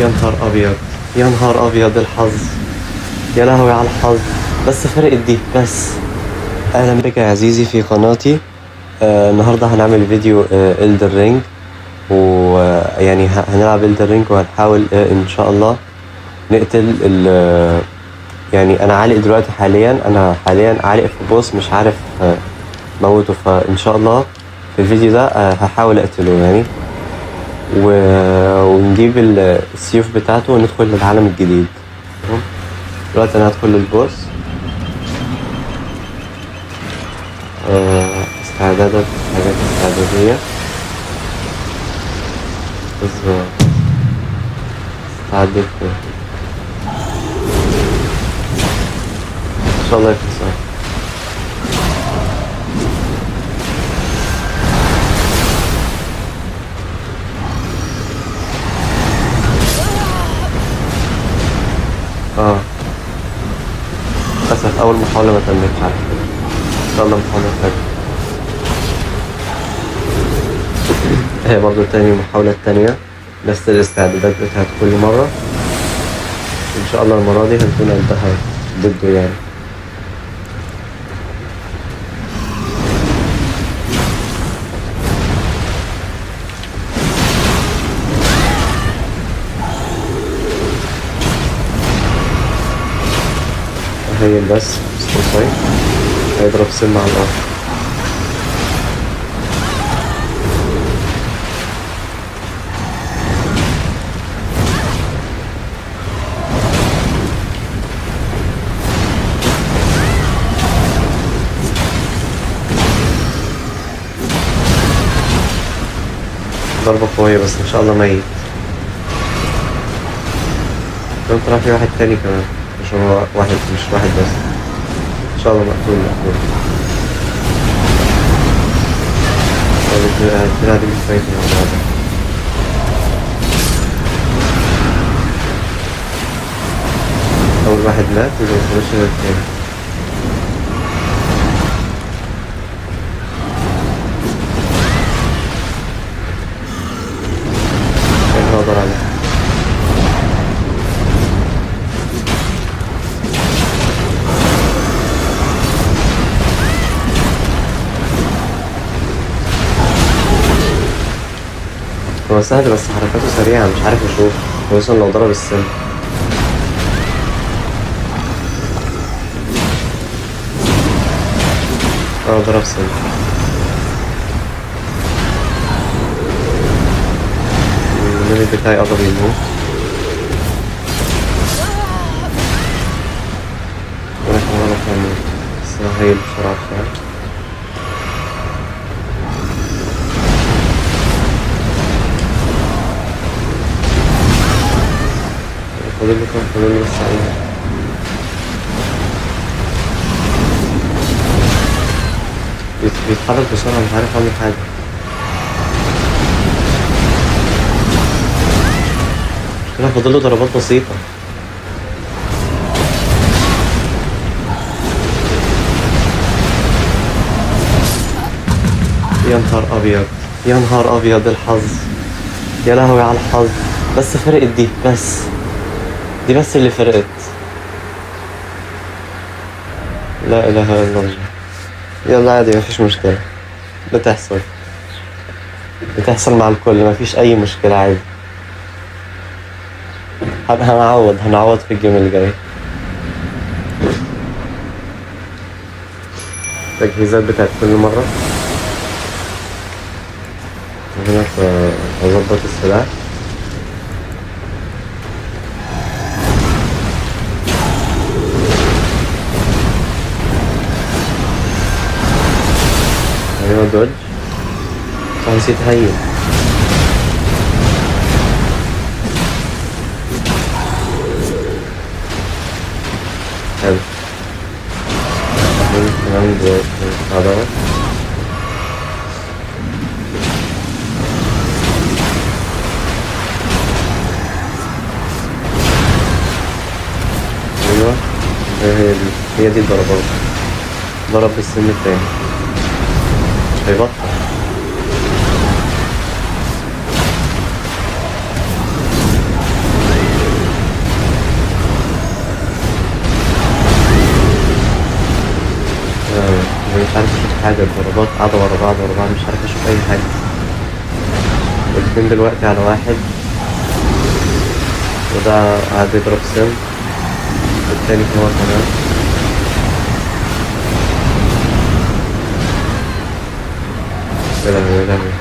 يا نهار أبيض، يا نهار أبيض الحظ، يا لهوي على الحظ. بس فرقت دي بس. أهلا بك يا عزيزي في قناتي. النهاردة هنعمل فيديو إلدر رينج، ويعني هنلعب إلدر رينج وهنحاول إن شاء الله نقتل يعني أنا عالق دلوقتي أنا حاليا عالق في بوس مش عارف موته، فإن شاء الله في الفيديو ده هحاول أقتله يعني، ونجيب السيوف بتاعته وندخل للعالم الجديد. دلوقتي أنا هدخل للبوس. استعدادات، حاجات استعدادية. بالظبط، استعدت إن شاء الله يخلص. للأسف أول محاولة ما تمتش على فكرة. إن شاء الله محاولة تانية. هي برضو تاني محاولة التانية، نفس الاستعدادات بتاعت كل مرة. إن شاء الله المرة دي هنكون قدها ضده يعني. تخيل بس مستوصي هيضرب سم على الأرض. ضربة قوية بس إن شاء الله ميت. لو طلع في واحد تاني كمان، مش هو واحد، مش واحد بس. إن شاء الله مقتول. طب دي مش فايتة الموضوع ده. أول واحد مات يبقى مش التاني. هقدر عليه. هو سهل بس حركاته سريعة، مش عارف اشوف، خصوصا لو ضرب السم. ضرب سم. الليمت بتاعي قرب يموت، وانا كمان قربت اموت، بس انا هيل بسرعة بسرعة. فاضل لي كام؟ فاضل لي بس عليه. بيتحرك بسرعة، مش عارف اعمل حاجة. كده فاضل له ضربات بسيطة. يا نهار أبيض، يا نهار أبيض الحظ، يا لهوي على الحظ. بس فرقت دي بس. دي بس اللي فرقت. لا إله إلا الله. يلا عادي، مفيش مشكلة. بتحصل مع الكل، مفيش أي مشكلة، عادي. هنعوض في الجيم اللي جاي. التجهيزات بتاعت كل مرة. هنا أظبط السلاح. أيوة دوج. صح، نسيت هين. حلو. كمان دوت. أيوة، هي دي الضربات. ضرب بالسن التاني، مش هيبطل. حاجة، الضربات قاعدة ورا بعض ورا بعض، مش عارف اشوف اي حاجة. الاتنين دلوقتي على واحد، وده قاعد يضرب سم، والتاني هو كمان. يا لهوي يا لهوي،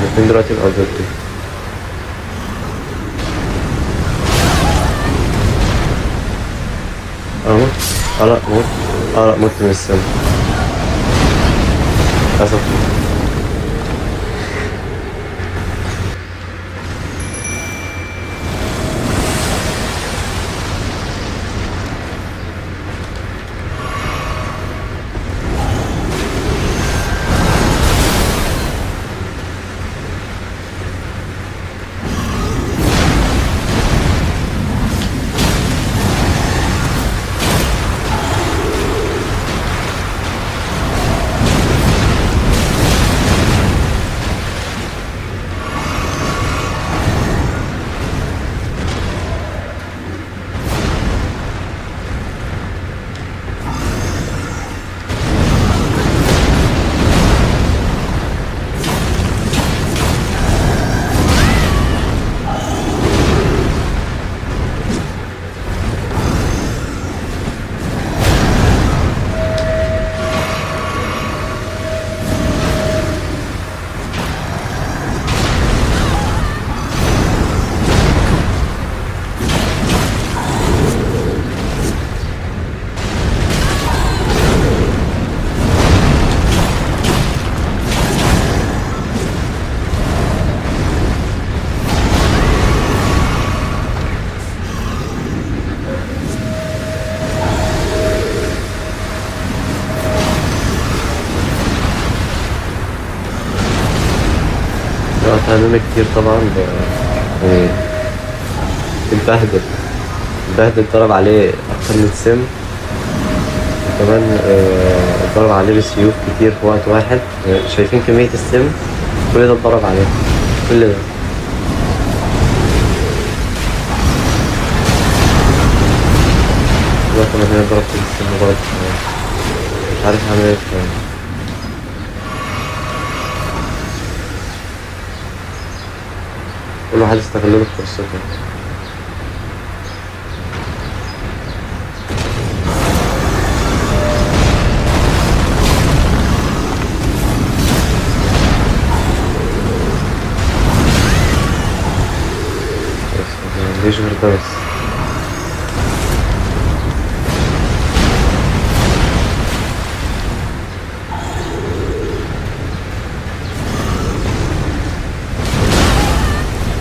الاتنين دلوقتي بقوا ضدي. انا مت. لا موت. لا مت من السم للأسف. وقت أمامي كتير طبعا يعني اتبهدل. اتضرب عليه أكتر من سم، وكمان اتضرب عليه بسيوف كتير في وقت واحد. شايفين كمية السم؟ كل ده اتضرب عليه، كل ده. دلوقتي أنا هنا ضربت السم برضه، مش عارف أعمل ايه تاني. كل واحد يستغل له فرصته. بس ما عنديش غير ده بس.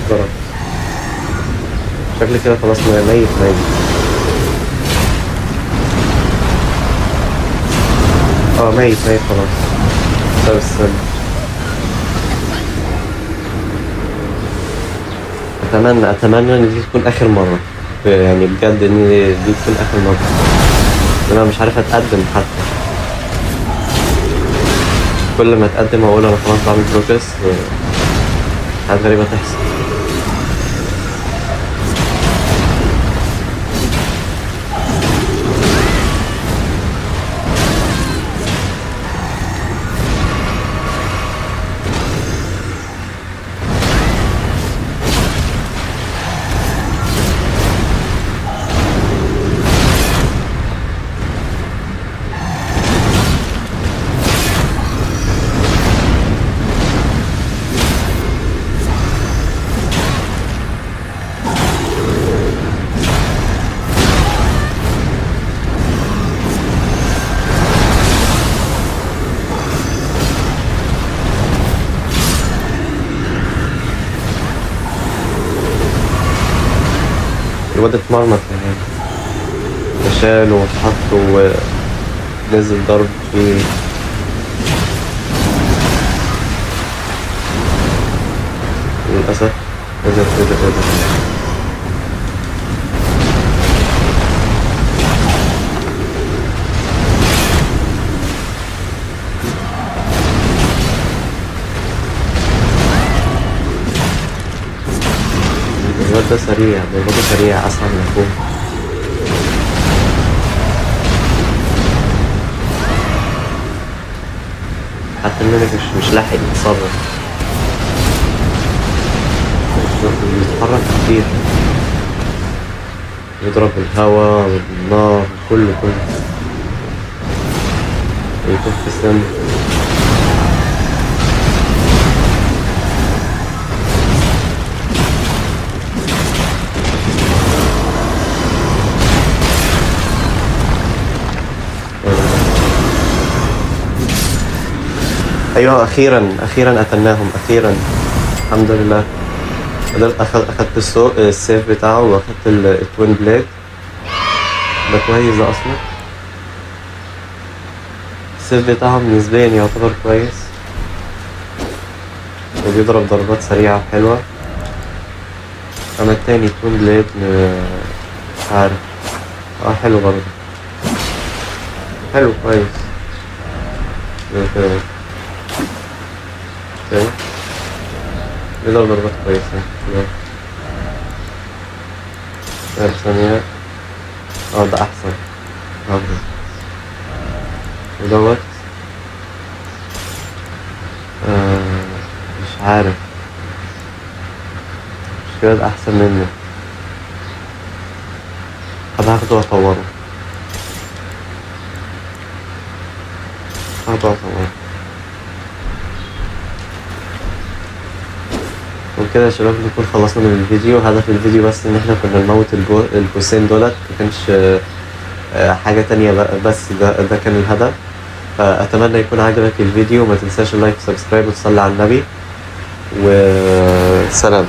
ضرب. شكلي كده خلاص ميت. ميت خلاص بسبب السم. أتمنى إن دي تكون آخر مرة، يعني بجد إن دي تكون آخر مرة. أنا مش عارف أتقدم حتى، كل ما أتقدم أقول أنا خلاص بعمل بروجرس، حاجات غريبة تحصل. الواد اتمرمط يعني، شال واتحط ونزل ضرب فيه. للأسف قدر. الواد ده سريع، ضرباته سريع أسرع من أخوه. حتى الملك مش لاحق يتصرف، بيتحرك كتير، يضرب الهواء والنار كله يكف السم. ايوه اخيرا قتلناهم اخيرا، الحمد لله. اخدت السيف بتاعه واخدت التوين بليد، ده كويس ده اصلا. السيف بتاعهم نسبيا يعتبر كويس، وبيضرب ضربات سريعة حلوة. اما التاني توين بليد مش عارف، حلو برضه، حلو كويس كده. بيضرب ضربات كويسة. ثانية، ده أحسن. ودوت مش عارف، مش كده أحسن منه. هاخده وأطوره، وكده يا شباب نكون خلصنا من الفيديو. هدف الفيديو بس ان احنا كنا نموت البوسين دولت، مكانش حاجة تانية بس ده كان الهدف. فأتمنى يكون عجبك الفيديو، وما تنساش اللايك وسبسكرايب وتصلي على النبي، وسلام.